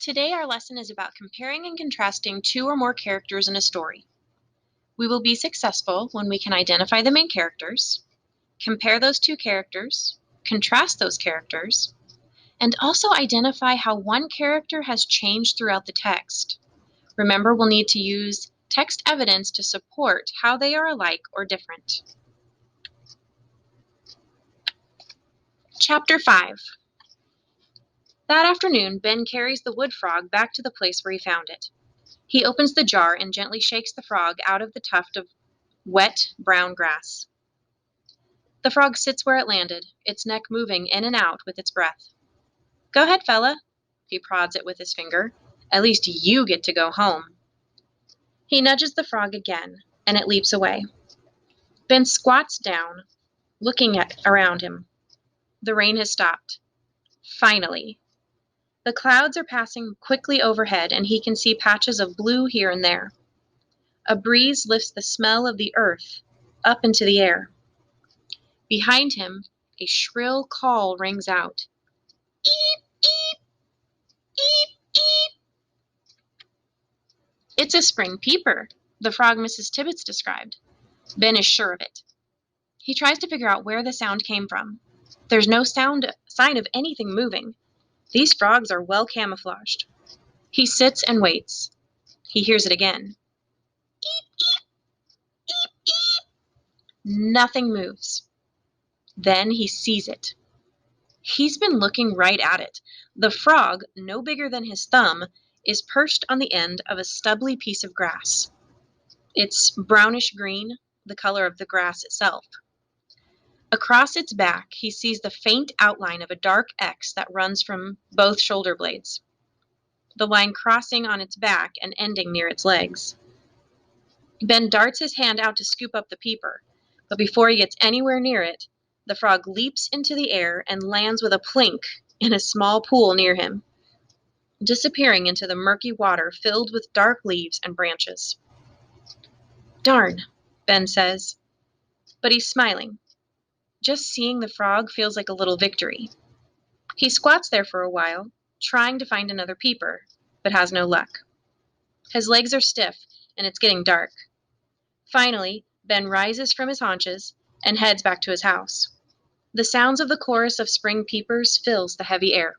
Today our lesson is about comparing and contrasting two or more characters in a story. We will be successful when we can identify the main characters, compare those two characters, contrast those characters, and also identify how one character has changed throughout the text. Remember, we'll need to use text evidence to support how they are alike or different. Chapter 5. That afternoon, Ben carries the wood frog back to the place where he found it. He opens the jar and gently shakes the frog out of the tuft of wet, brown grass. The frog sits where it landed, its neck moving in and out with its breath. Go ahead, fella. He prods it with his finger. At least you get to go home. He nudges the frog again, and it leaps away. Ben squats down, looking around him. The rain has stopped. Finally. The clouds are passing quickly overhead, and he can see patches of blue here and there. A breeze lifts the smell of the earth up into the air. Behind him, a shrill call rings out. Eep, eep, eep, eep. It's a spring peeper, the frog Mrs. Tibbets described. Ben is sure of it. He tries to figure out where the sound came from. There's no sign of anything moving. These frogs are well camouflaged. He sits and waits. He hears it again. Eep, eep, eep, eep. Nothing moves. Then he sees it. He's been looking right at it. The frog, no bigger than his thumb, is perched on the end of a stubbly piece of grass. It's brownish green, the color of the grass itself. Across its back, he sees the faint outline of a dark X that runs from both shoulder blades, the line crossing on its back and ending near its legs. Ben darts his hand out to scoop up the peeper, but before he gets anywhere near it, the frog leaps into the air and lands with a plink in a small pool near him, disappearing into the murky water filled with dark leaves and branches. Darn, Ben says, but he's smiling. Just seeing the frog feels like a little victory. He squats there for a while, trying to find another peeper, but has no luck. His legs are stiff, and it's getting dark. Finally, Ben rises from his haunches and heads back to his house. The sounds of the chorus of spring peepers fills the heavy air.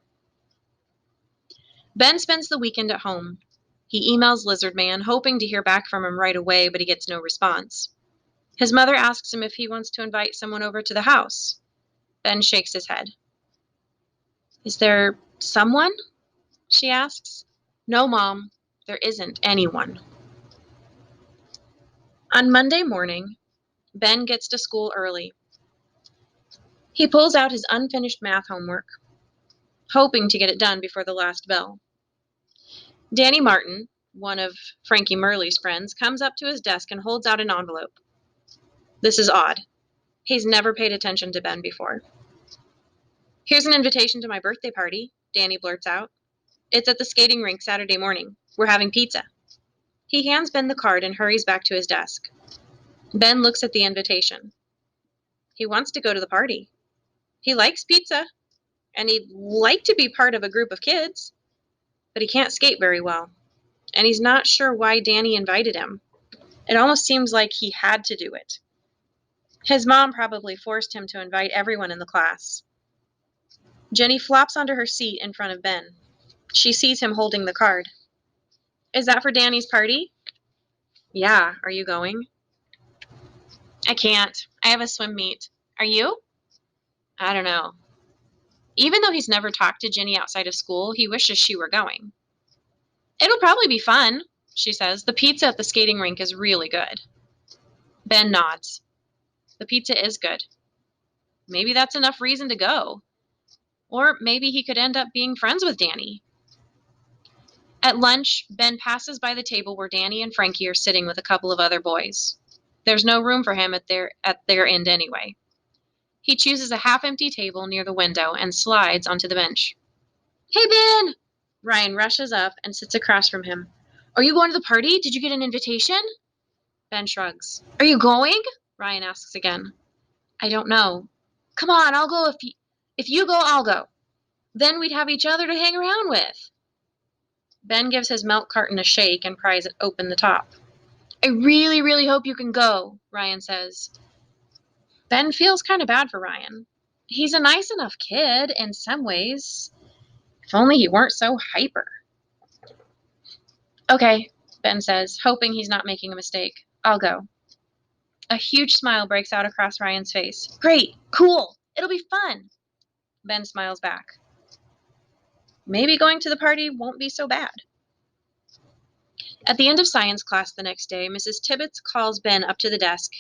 Ben spends the weekend at home. He emails Lizard Man, hoping to hear back from him right away, but he gets no response. His mother asks him if he wants to invite someone over to the house. Ben shakes his head. Is there someone? She asks. No, Mom, there isn't anyone. On Monday morning, Ben gets to school early. He pulls out his unfinished math homework, hoping to get it done before the last bell. Danny Martin, one of Frankie Murley's friends, comes up to his desk and holds out an envelope. This is odd. He's never paid attention to Ben before. Here's an invitation to my birthday party, Danny blurts out. It's at the skating rink Saturday morning. We're having pizza. He hands Ben the card and hurries back to his desk. Ben looks at the invitation. He wants to go to the party. He likes pizza, and he'd like to be part of a group of kids, but he can't skate very well, and he's not sure why Danny invited him. It almost seems like he had to do it. His mom probably forced him to invite everyone in the class. Jenny flops onto her seat in front of Ben. She sees him holding the card. Is that for Danny's party? Yeah, are you going? I can't. I have a swim meet. Are you? I don't know. Even though he's never talked to Jenny outside of school, he wishes she were going. It'll probably be fun, she says. The pizza at the skating rink is really good. Ben nods. The pizza is good. Maybe that's enough reason to go. Or maybe he could end up being friends with Danny. At lunch, Ben passes by the table where Danny and Frankie are sitting with a couple of other boys. There's no room for him at their end anyway. He chooses a half-empty table near the window and slides onto the bench. Hey, Ben! Ryan rushes up and sits across from him. Are you going to the party? Did you get an invitation? Ben shrugs. Are you going? Ryan asks again. I don't know. Come on, I'll go if you go, I'll go. Then we'd have each other to hang around with. Ben gives his milk carton a shake and pries open the top. I really, really hope you can go, Ryan says. Ben feels kind of bad for Ryan. He's a nice enough kid in some ways. If only he weren't so hyper. Okay, Ben says, hoping he's not making a mistake. I'll go. A huge smile breaks out across Ryan's face. Great, cool, it'll be fun. Ben smiles back. Maybe going to the party won't be so bad. At the end of science class the next day, Mrs. Tibbets calls Ben up to the desk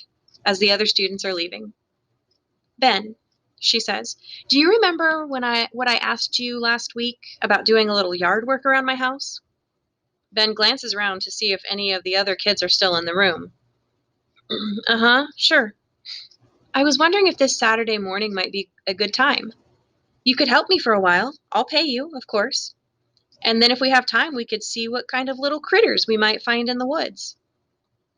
as the other students are leaving. Ben, she says, do you remember what I asked you last week about doing a little yard work around my house? Ben glances around to see if any of the other kids are still in the room. Uh-huh, sure. I was wondering if this Saturday morning might be a good time. You could help me for a while. I'll pay you, of course. And then if we have time, we could see what kind of little critters we might find in the woods.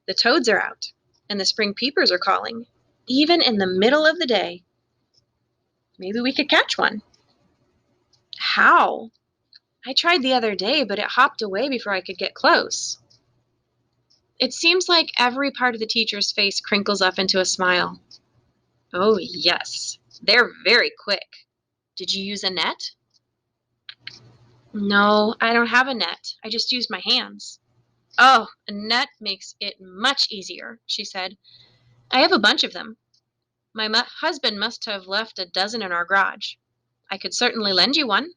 The toads are out, and the spring peepers are calling, even in the middle of the day. Maybe we could catch one. How? I tried the other day, but it hopped away before I could get close. It seems like every part of the teacher's face crinkles up into a smile. Oh, yes. They're very quick. Did you use a net? No, I don't have a net. I just used my hands. Oh, a net makes it much easier, she said. I have a bunch of them. My husband must have left a dozen in our garage. I could certainly lend you one.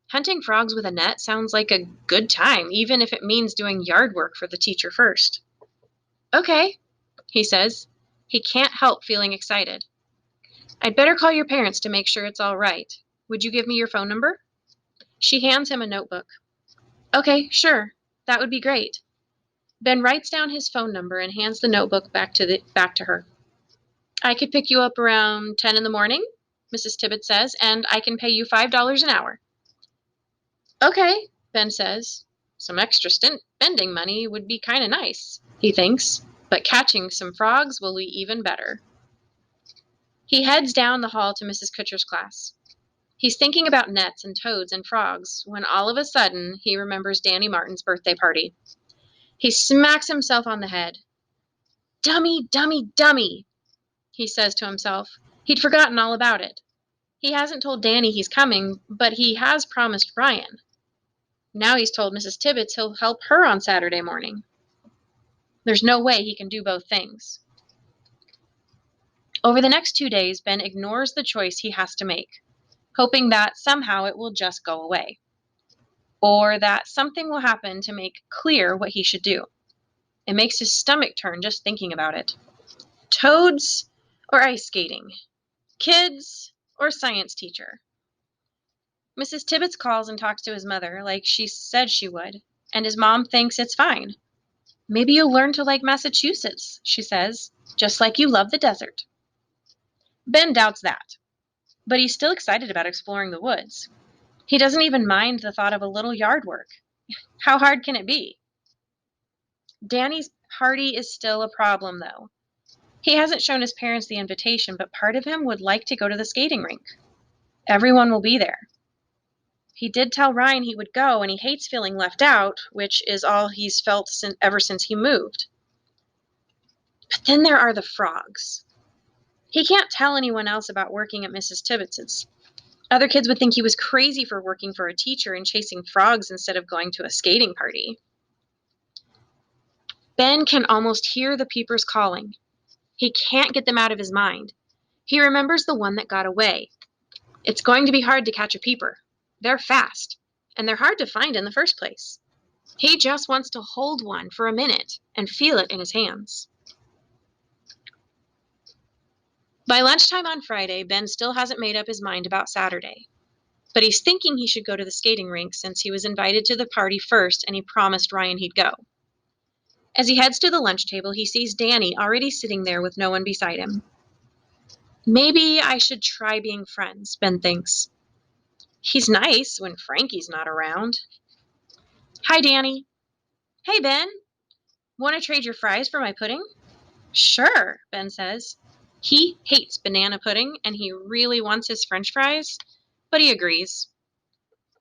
Hunting frogs with a net sounds like a good time, even if it means doing yard work for the teacher first. Okay, he says. He can't help feeling excited. I'd better call your parents to make sure it's all right. Would you give me your phone number? She hands him a notebook. Okay, sure. That would be great. Ben writes down his phone number and hands the notebook back to her. I could pick you up around 10 in the morning, Mrs. Tibbet says, and I can pay you $5 an hour. Okay, Ben says. Some extra spending money would be kind of nice, he thinks, but catching some frogs will be even better. He heads down the hall to Mrs. Kutcher's class. He's thinking about nets and toads and frogs when all of a sudden he remembers Danny Martin's birthday party. He smacks himself on the head. Dummy, dummy, dummy, he says to himself. He'd forgotten all about it. He hasn't told Danny he's coming, but he has promised Ryan. Now he's told Mrs. Tibbets he'll help her on Saturday morning. There's no way he can do both things. Over the next 2 days, Ben ignores the choice he has to make, hoping that somehow it will just go away, or that something will happen to make clear what he should do. It makes his stomach turn just thinking about it. Toads or ice skating? Kids or science teacher? Mrs. Tibbets calls and talks to his mother like she said she would, and his mom thinks it's fine. Maybe you'll learn to like Massachusetts, she says, just like you love the desert. Ben doubts that, but he's still excited about exploring the woods. He doesn't even mind the thought of a little yard work. How hard can it be? Danny's party is still a problem, though. He hasn't shown his parents the invitation, but part of him would like to go to the skating rink. Everyone will be there. He did tell Ryan he would go, and he hates feeling left out, which is all he's felt ever since he moved. But then there are the frogs. He can't tell anyone else about working at Mrs. Tibbets's. Other kids would think he was crazy for working for a teacher and chasing frogs instead of going to a skating party. Ben can almost hear the peepers calling. He can't get them out of his mind. He remembers the one that got away. It's going to be hard to catch a peeper. They're fast, and they're hard to find in the first place. He just wants to hold one for a minute and feel it in his hands. By lunchtime on Friday, Ben still hasn't made up his mind about Saturday. But he's thinking he should go to the skating rink since he was invited to the party first and he promised Ryan he'd go. As he heads to the lunch table, he sees Danny already sitting there with no one beside him. Maybe I should try being friends, Ben thinks. He's nice when Frankie's not around. Hi, Danny. Hey, Ben. Want to trade your fries for my pudding? Sure, Ben says. He hates banana pudding and he really wants his French fries, but he agrees.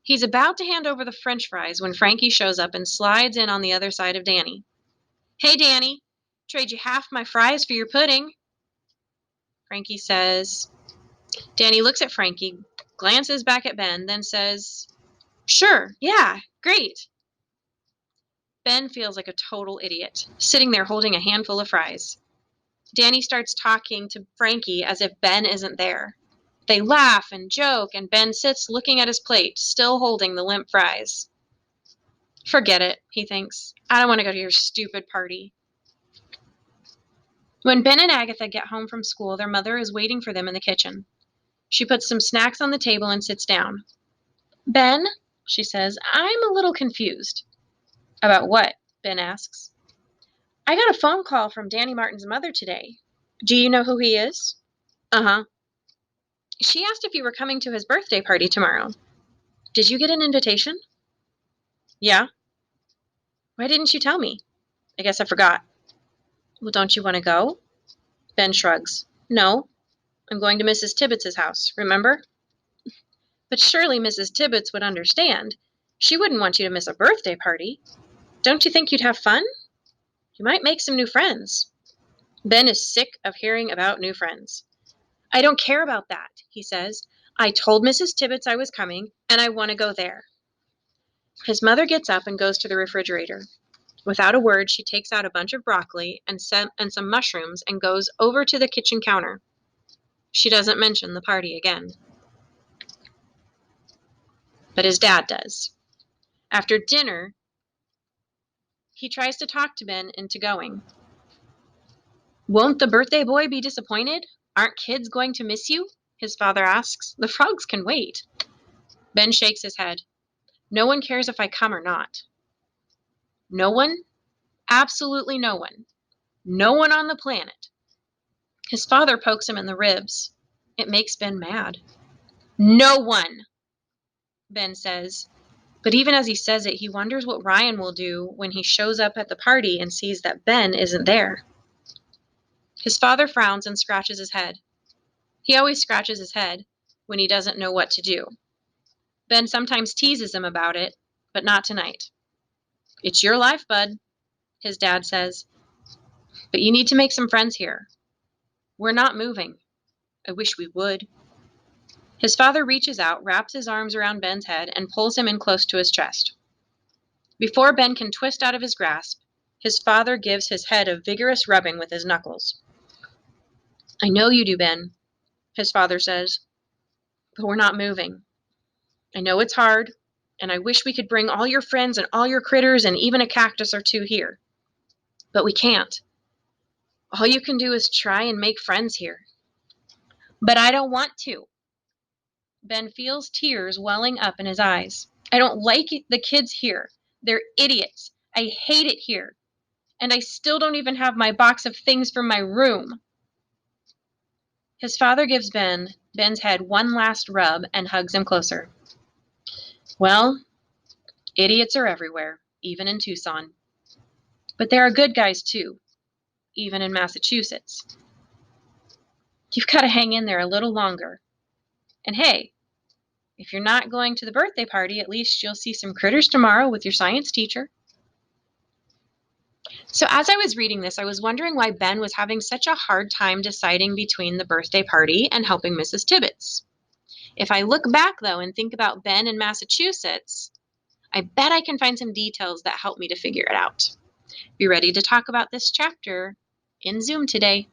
He's about to hand over the French fries when Frankie shows up and slides in on the other side of Danny. "Hey, Danny, trade you half my fries for your pudding," Frankie says. Danny looks at Frankie, glances back at Ben, then says, "Sure, yeah, great." Ben feels like a total idiot, sitting there holding a handful of fries. Danny starts talking to Frankie as if Ben isn't there. They laugh and joke, and Ben sits looking at his plate, still holding the limp fries. Forget it, he thinks. I don't want to go to your stupid party. When Ben and Agatha get home from school, their mother is waiting for them in the kitchen. She puts some snacks on the table and sits down. "Ben," she says, "I'm a little confused." "About what?" Ben asks. "I got a phone call from Danny Martin's mother today. Do you know who he is?" "Uh-huh." "She asked if you were coming to his birthday party tomorrow. Did you get an invitation?" "Yeah." "Why didn't you tell me?" "I guess I forgot." "Well, don't you want to go?" Ben shrugs. "No. I'm going to Mrs. Tibbets's house, remember?" "But surely Mrs. Tibbets would understand. She wouldn't want you to miss a birthday party. Don't you think you'd have fun? You might make some new friends." Ben is sick of hearing about new friends. "I don't care about that," he says. "I told Mrs. Tibbets I was coming, and I want to go there." His mother gets up and goes to the refrigerator. Without a word, she takes out a bunch of broccoli and some mushrooms and goes over to the kitchen counter. She doesn't mention the party again. But his dad does. After dinner, he tries to talk to Ben into going. "Won't the birthday boy be disappointed? Aren't kids going to miss you?" his father asks. "The frogs can wait." Ben shakes his head. "No one cares if I come or not." No one? Absolutely no one. No one on the planet. His father pokes him in the ribs. It makes Ben mad. "No one," Ben says. But even as he says it, he wonders what Ryan will do when he shows up at the party and sees that Ben isn't there. His father frowns and scratches his head. He always scratches his head when he doesn't know what to do. Ben sometimes teases him about it, but not tonight. "It's your life, bud," his dad says. "But you need to make some friends here. We're not moving. I wish we would." His father reaches out, wraps his arms around Ben's head, and pulls him in close to his chest. Before Ben can twist out of his grasp, his father gives his head a vigorous rubbing with his knuckles. "I know you do, Ben," his father says, "but we're not moving. I know it's hard, and I wish we could bring all your friends and all your critters and even a cactus or two here. But we can't. All you can do is try and make friends here." "But I don't want to." Ben feels tears welling up in his eyes. "I don't like the kids here. They're idiots. I hate it here. And I still don't even have my box of things from my room." His father gives Ben's head one last rub and hugs him closer. "Well, idiots are everywhere, even in Tucson. But there are good guys too, even in Massachusetts. You've got to hang in there a little longer. And hey, if you're not going to the birthday party, at least you'll see some critters tomorrow with your science teacher." So as I was reading this, I was wondering why Ben was having such a hard time deciding between the birthday party and helping Mrs. Tibbets. If I look back, though, and think about Ben in Massachusetts, I bet I can find some details that help me to figure it out. Be ready to talk about this chapter in Zoom today.